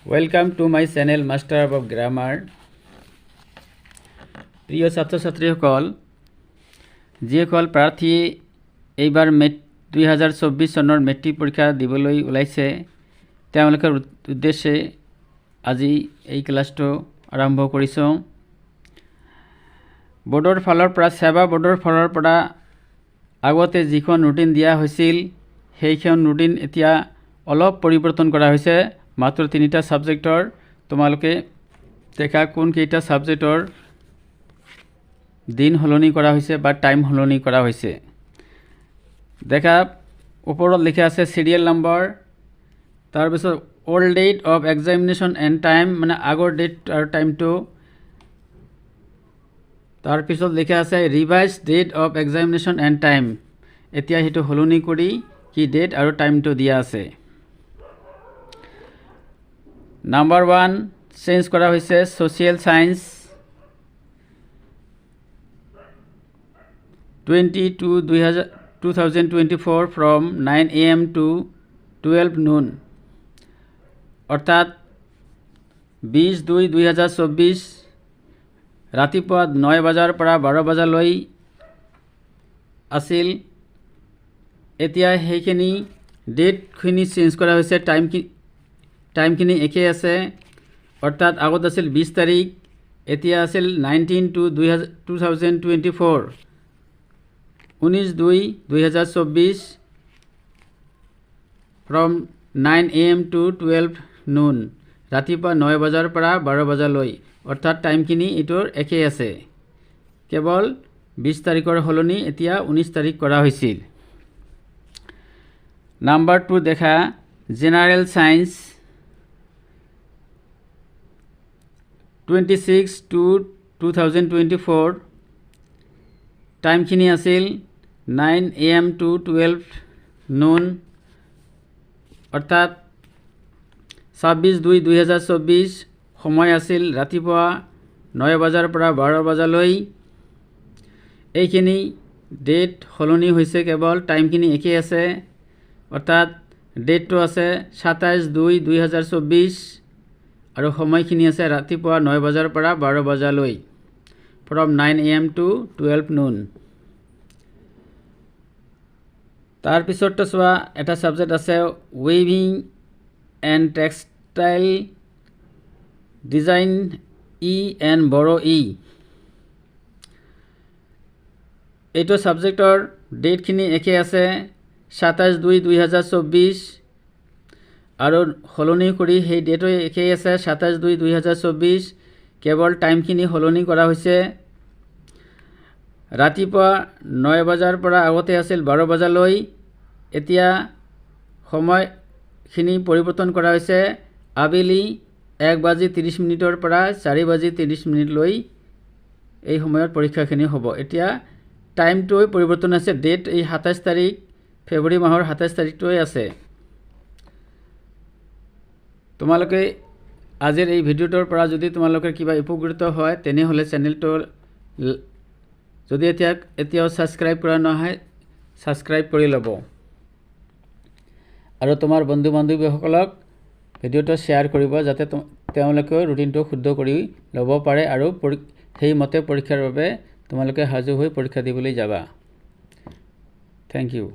Welcome to my channel Master of Grammar. প্ৰিয় ছাত্ৰছাত্ৰীসকল যিসকল প্ৰাৰ্থী এইবাৰ 2024 চনৰ মেট্ৰিক পৰীক্ষা দিবলৈ ওলাইছে তেওঁলোকৰ উদ্দেশ্যে আজি এই ক্লাছটো আৰম্ভ কৰিছোঁ বোৰ্ডৰ ফালৰ পৰা সেৱা বোৰ্ডৰ ফালৰ পৰা আগতে যিখন ৰুটিন দিয়া হৈছিল সেইখন ৰুটিন এতিয়া অলপ পৰিৱৰ্তন কৰা হৈছে মাত্ৰ 3টা সাবজেক্টৰ তোমালোকে দেখা কোন কেইটা সাবজেক্টৰ দিন হলনি কৰা হৈছে বা টাইম হলনি কৰা হৈছে দেখা ওপৰত লিখা আছে সিৰিয়েল নম্বৰ তাৰ পিছত old date of examination and time মানে আগৰ ডেট আৰু টাইমটো তাৰ পিছত লিখা আছে revise date of examination and time এতিয়া হেতু হলনি কৰি কি ডেট আৰু টাইমটো দিয়া আছে Number 1 চেঞ্জ কৰা হৈছে social science 2024 from 9 am to 12 noon অৰ্থাৎ 20/2/2024 ৰাতিপুৱা 9 বজাৰ পৰা 12 বজালৈ আছিল এতিয়া হেখিনি ডেট খিনি চেঞ্জ কৰা হৈছে টাইম কিনি একে আছে অৰ্থাৎ আগত আছিল 20 তাৰিখ এতিয়া আছিল 19 to 2024 19/2/2024 from 9 am to 12 noon ৰাতিপুৱা 9 বজাৰ পৰা 12 বজালৈ অৰ্থাৎ টাইম কিনি ইটোৰ একে আছে কেৱল 20 তাৰিখৰ হলনি এতিয়া 19 তাৰিখ কৰা হৈছিল নাম্বাৰ 2 দেখা জেনাৰেল সায়েন্স 26 to 2024 টাইম খিনি আছিল 9 am to 12 noon অৰ্থাৎ 26/2/2024 সময় আছিল ৰাতিপুৱা 9 বজাৰ পৰা 12 বজালৈ এইখিনি ডেট হলনি হৈছে কেৱল টাইম খিনি একে আছে অৰ্থাৎ ডেটটো আছে 27/2/2024 আৰু সময়খিনি আছে ৰাতিপুৱা 9 বজাৰ পৰা 12 বজালৈ from 9 am to 12 noon তাৰ পিছৰটো সোৱা এটা সাবজেক্ট আছে weaving and textile design and Bodo এইটো সাবজেক্টৰ ডেট খিনি একে আছে 27/2/2024 আৰু হলনি কৰি সেই ডেটো একে আছে 27/2/2024 কেৱল টাইম খিনি হলনি কৰা হৈছে ৰাতিপুৱা 9 বজাৰ পৰা আগতে আছিল 12 বজালৈ এতিয়া সময় খিনি পৰিৱৰ্তন কৰা হৈছে আবেলি 1:30 পৰা 4:30 লৈ এই সময়ত পৰীক্ষা খিনি হ'ব এতিয়া টাইমটো পৰিৱৰ্তন আছে ডেট এই 27 তাৰিখ ফেব্ৰুৱাৰী মাহৰ 27 তাৰিখটোই আছে তোমালোকে আজিৰ এই ভিডিওটোৰ পৰা যদি তোমালোকৰ কিবা উপকৃত হয় তেনে হলে চেনেলটো যদি এতিয়াও সাবস্ক্ৰাইব কৰা নহয় সাবস্ক্ৰাইব কৰি লব আৰু তোমাৰ বন্ধু বান্ধৱীসকলক ভিডিওটো শেয়াৰ কৰিব যাতে তেওঁলোকে ৰুটিনটো শুদ্ধ কৰি লব পাৰে আৰু সেই মতে পৰীক্ষাৰ বাবে তোমালোকে হাজু হৈ পৰীক্ষা দিবলৈ যাবা থ্যাংক ইউ